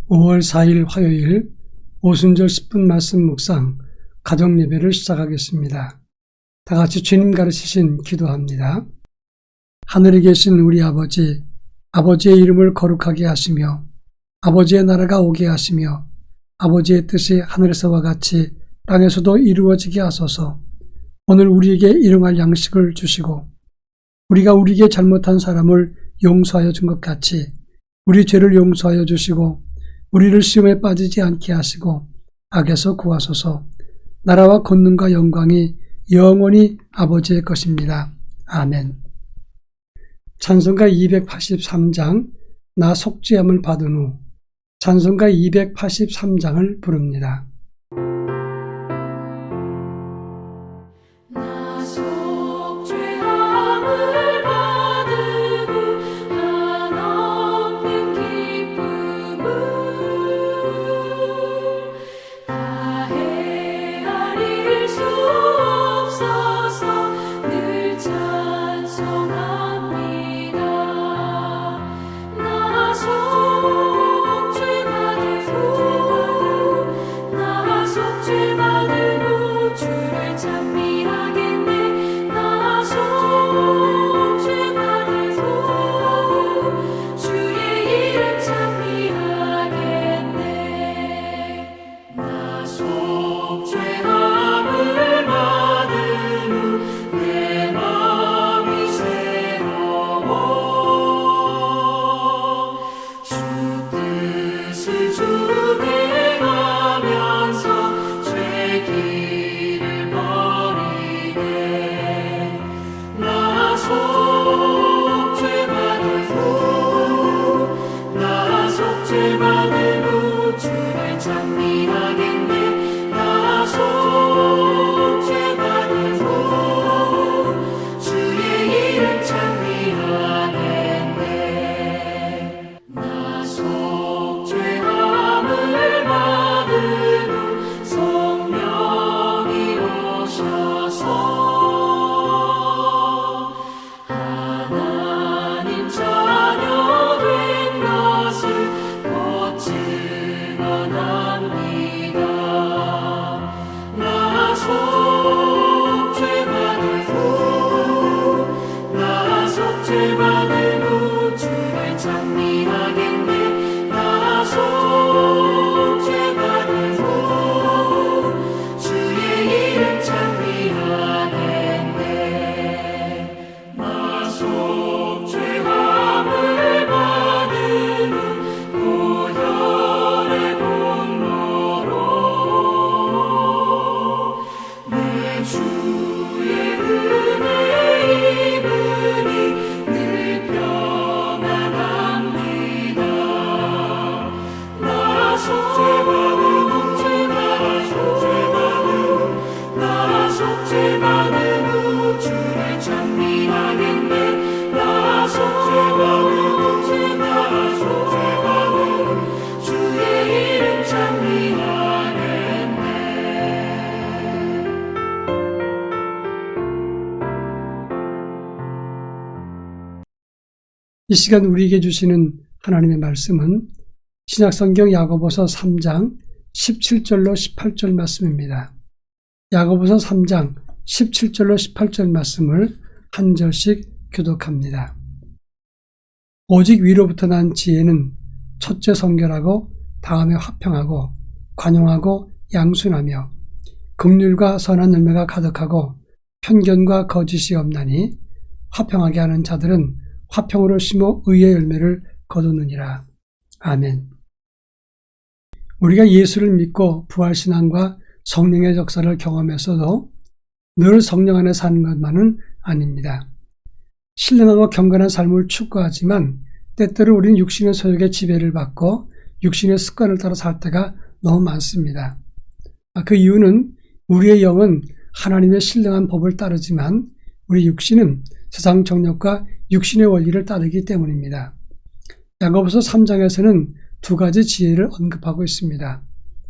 5월 4일 화요일 오순절 10분 말씀 묵상 가정 예배를 시작하겠습니다. 다 같이 주님 가르치신 기도합니다. 하늘에 계신 우리 아버지, 아버지의 이름을 거룩하게 하시며 아버지의 나라가 오게 하시며 아버지의 뜻이 하늘에서와 같이 땅에서도 이루어지게 하소서. 오늘 우리에게 일용할 양식을 주시고 우리가 우리에게 잘못한 사람을 용서하여 준 것 같이 우리 죄를 용서하여 주시고 우리를 시험에 빠지지 않게 하시고 악에서 구하소서. 나라와 권능과 영광이 영원히 아버지의 것입니다. 아멘. 찬송가 283장 나 속죄함을 받은 후 찬송가 283장을 부릅니다. 이 시간 우리에게 주시는 하나님의 말씀은 신약성경 야고보서 3장 17절로 18절 말씀입니다. 야고보서 3장 17절로 18절 말씀을 한 절씩 교독합니다. 오직 위로부터 난 지혜는 첫째 성결하고 다음에 화평하고 관용하고 양순하며 긍휼과 선한 열매가 가득하고 편견과 거짓이 없나니 화평하게 하는 자들은 화평으로 심어 의의 열매를 거두느니라. 아멘. 우리가 예수를 믿고 부활신앙과 성령의 역사를 경험했어도 늘 성령 안에 사는 것만은 아닙니다. 신령하고 경건한 삶을 추구하지만 때때로 우리는 육신의 소욕의 지배를 받고 육신의 습관을 따라 살 때가 너무 많습니다. 그 이유는 우리의 영은 하나님의 신령한 법을 따르지만 우리 육신은 세상 정욕과 육신의 원리를 따르기 때문입니다. 야고보서 3장에서는 두 가지 지혜를 언급하고 있습니다.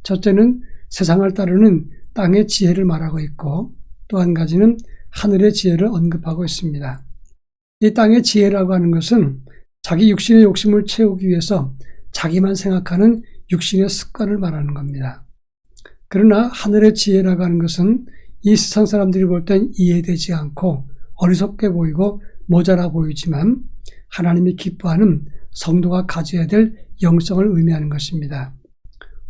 첫째는 세상을 따르는 땅의 지혜를 말하고 있고 또 한 가지는 하늘의 지혜를 언급하고 있습니다. 이 땅의 지혜라고 하는 것은 자기 육신의 욕심을 채우기 위해서 자기만 생각하는 육신의 습관을 말하는 겁니다. 그러나 하늘의 지혜라고 하는 것은 이 세상 사람들이 볼 땐 이해되지 않고 어리석게 보이고 모자라 보이지만 하나님이 기뻐하는 성도가 가져야 될 영성을 의미하는 것입니다.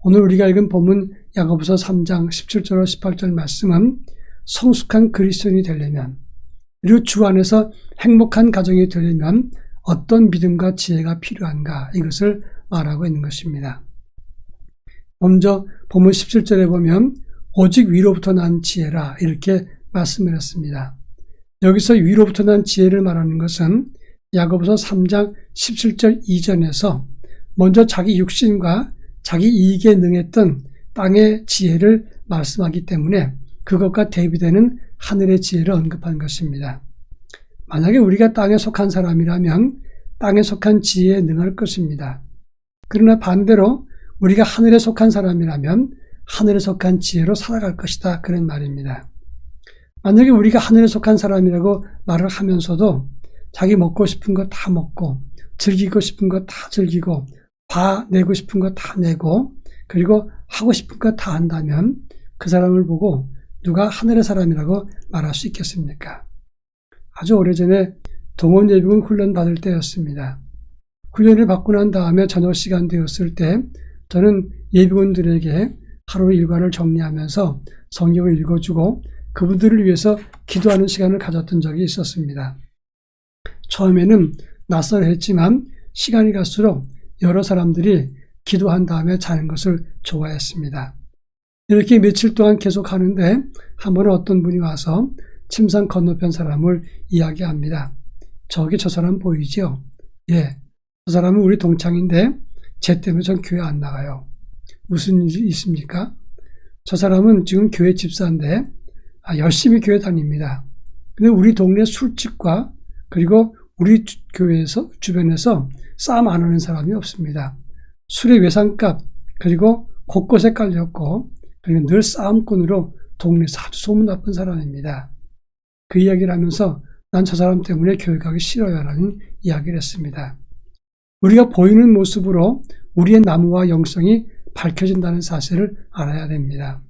오늘 우리가 읽은 본문 야고보서 3장 17절로 18절 말씀은 성숙한 그리스도인이 되려면 그리고 주 안에서 행복한 가정이 되려면 어떤 믿음과 지혜가 필요한가 이것을 말하고 있는 것입니다. 먼저 본문 17절에 보면 오직 위로부터 난 지혜라 이렇게 말씀을 했습니다. 여기서 위로부터 난 지혜를 말하는 것은 야고보서 3장 17절 이전에서 먼저 자기 육신과 자기 이익에 능했던 땅의 지혜를 말씀하기 때문에 그것과 대비되는 하늘의 지혜를 언급한 것입니다. 만약에 우리가 땅에 속한 사람이라면 땅에 속한 지혜에 능할 것입니다. 그러나 반대로 우리가 하늘에 속한 사람이라면 하늘에 속한 지혜로 살아갈 것이다 그런 말입니다. 만약에 우리가 하늘에 속한 사람이라고 말을 하면서도 자기 먹고 싶은 거 다 먹고 즐기고 싶은 거 다 즐기고 내고 싶은 거 다 내고 그리고 하고 싶은 거 다 한다면 그 사람을 보고 누가 하늘의 사람이라고 말할 수 있겠습니까? 아주 오래전에 동원 예비군 훈련 받을 때였습니다. 훈련을 받고 난 다음에 저녁 시간 되었을 때 저는 예비군들에게 하루 일과를 정리하면서 성경을 읽어주고 그분들을 위해서 기도하는 시간을 가졌던 적이 있었습니다. 처음에는 낯설했지만 시간이 갈수록 여러 사람들이 기도한 다음에 자는 것을 좋아했습니다. 이렇게 며칠 동안 계속 하는데 한 번은 어떤 분이 와서 침상 건너편 사람을 이야기합니다. 저기 저 사람 보이죠? 예, 저 사람은 우리 동창인데 쟤 때문에 전 교회 안 나가요. 무슨 일이 있습니까? 저 사람은 지금 교회 집사인데 열심히 교회 다닙니다. 근데 우리 동네 술집과 그리고 우리 교회에서 주변에서 싸움 안 하는 사람이 없습니다. 술의 외상값 그리고 곳곳에 깔렸고 그리고 늘 싸움꾼으로 동네에서 아주 소문 나쁜 사람입니다. 그 이야기를 하면서 난 저 사람 때문에 교회 가기 싫어요 라는 이야기를 했습니다. 우리가 보이는 모습으로 우리의 나무와 영성이 밝혀진다는 사실을 알아야 됩니다.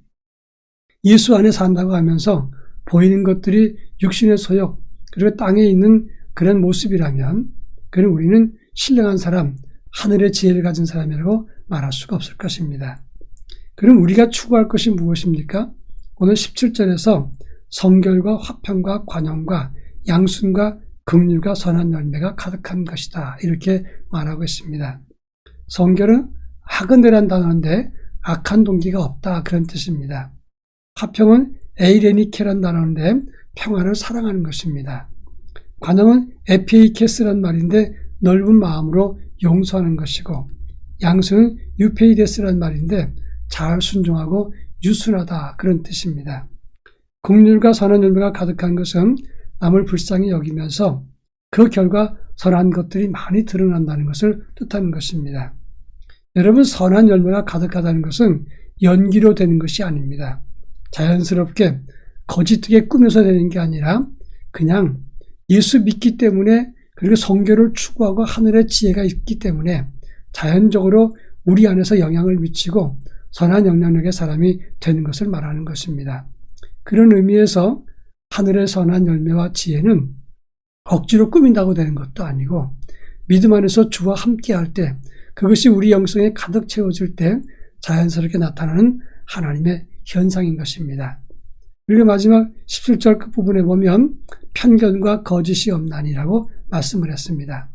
예수 안에 산다고 하면서 보이는 것들이 육신의 소욕 그리고 땅에 있는 그런 모습이라면 그는 우리는 신령한 사람, 하늘의 지혜를 가진 사람이라고 말할 수가 없을 것입니다. 그럼 우리가 추구할 것이 무엇입니까? 오늘 17절에서 성결과 화평과 관용과 양순과 긍휼과 선한 열매가 가득한 것이다 이렇게 말하고 있습니다. 성결은 하근대란 단어인데 악한 동기가 없다 그런 뜻입니다. 화평은 에이레니케란 단어인데 평화를 사랑하는 것입니다. 관용은 에피에이케스란 말인데 넓은 마음으로 용서하는 것이고 양순은 유페이데스란 말인데 잘 순종하고 유순하다 그런 뜻입니다. 긍휼과 선한 열매가 가득한 것은 남을 불쌍히 여기면서 그 결과 선한 것들이 많이 드러난다는 것을 뜻하는 것입니다. 여러분 선한 열매가 가득하다는 것은 연기로 되는 것이 아닙니다. 자연스럽게 거짓되게 꾸며서 되는 게 아니라 그냥 예수 믿기 때문에 그리고 성결을 추구하고 하늘의 지혜가 있기 때문에 자연적으로 우리 안에서 영향을 미치고 선한 영향력의 사람이 되는 것을 말하는 것입니다. 그런 의미에서 하늘의 선한 열매와 지혜는 억지로 꾸민다고 되는 것도 아니고 믿음 안에서 주와 함께할 때 그것이 우리 영성에 가득 채워질 때 자연스럽게 나타나는 하나님의 현상인 것입니다. 그리고 마지막 17절 끝부분에 보면 편견과 거짓이 없나니라고 말씀을 했습니다.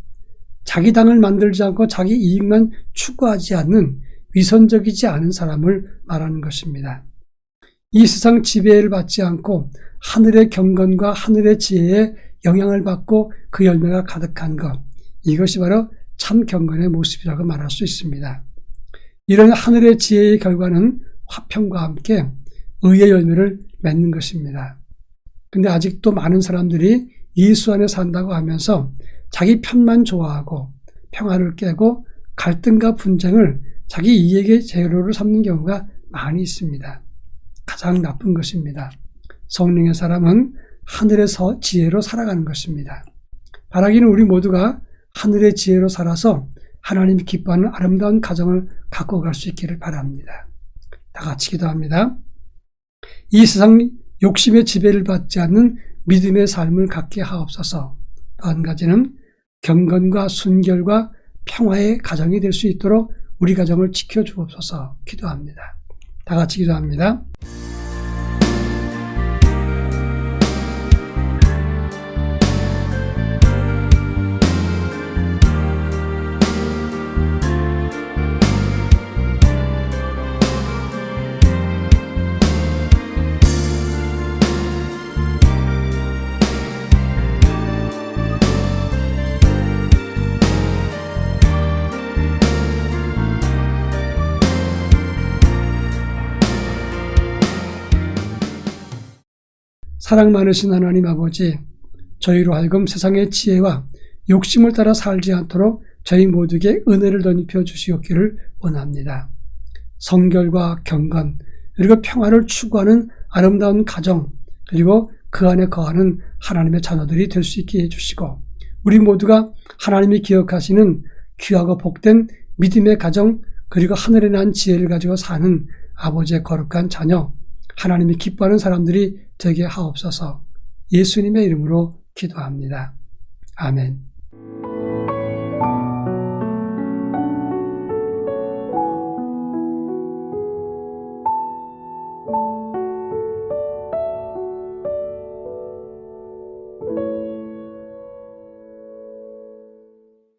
자기 당을 만들지 않고 자기 이익만 추구하지 않는 위선적이지 않은 사람을 말하는 것입니다. 이 세상 지배를 받지 않고 하늘의 경건과 하늘의 지혜에 영향을 받고 그 열매가 가득한 것, 이것이 바로 참 경건의 모습이라고 말할 수 있습니다. 이런 하늘의 지혜의 결과는 화평과 함께 의의 열매를 맺는 것입니다. 근데 아직도 많은 사람들이 예수 안에 산다고 하면서 자기 편만 좋아하고 평화를 깨고 갈등과 분쟁을 자기 이익의 재료로 삼는 경우가 많이 있습니다. 가장 나쁜 것입니다. 성령의 사람은 하늘의 지혜로 살아가는 것입니다. 바라기는 우리 모두가 하늘의 지혜로 살아서 하나님이 기뻐하는 아름다운 가정을 갖고 갈 수 있기를 바랍니다. 다 같이 기도합니다. 이 세상 욕심의 지배를 받지 않는 믿음의 삶을 갖게 하옵소서. 또 한 가지는 경건과 순결과 평화의 가정이 될 수 있도록 우리 가정을 지켜주옵소서 기도합니다. 다 같이 기도합니다. 사랑 많으신 하나님 아버지, 저희로 하여금 세상의 지혜와 욕심을 따라 살지 않도록 저희 모두에게 은혜를 덧입혀 주시옵기를 원합니다. 성결과 경건 그리고 평화를 추구하는 아름다운 가정 그리고 그 안에 거하는 하나님의 자녀들이 될 수 있게 해주시고 우리 모두가 하나님이 기억하시는 귀하고 복된 믿음의 가정 그리고 하늘에 난 지혜를 가지고 사는 아버지의 거룩한 자녀 하나님이 기뻐하는 사람들이 되게 하옵소서. 예수님의 이름으로 기도합니다. 아멘.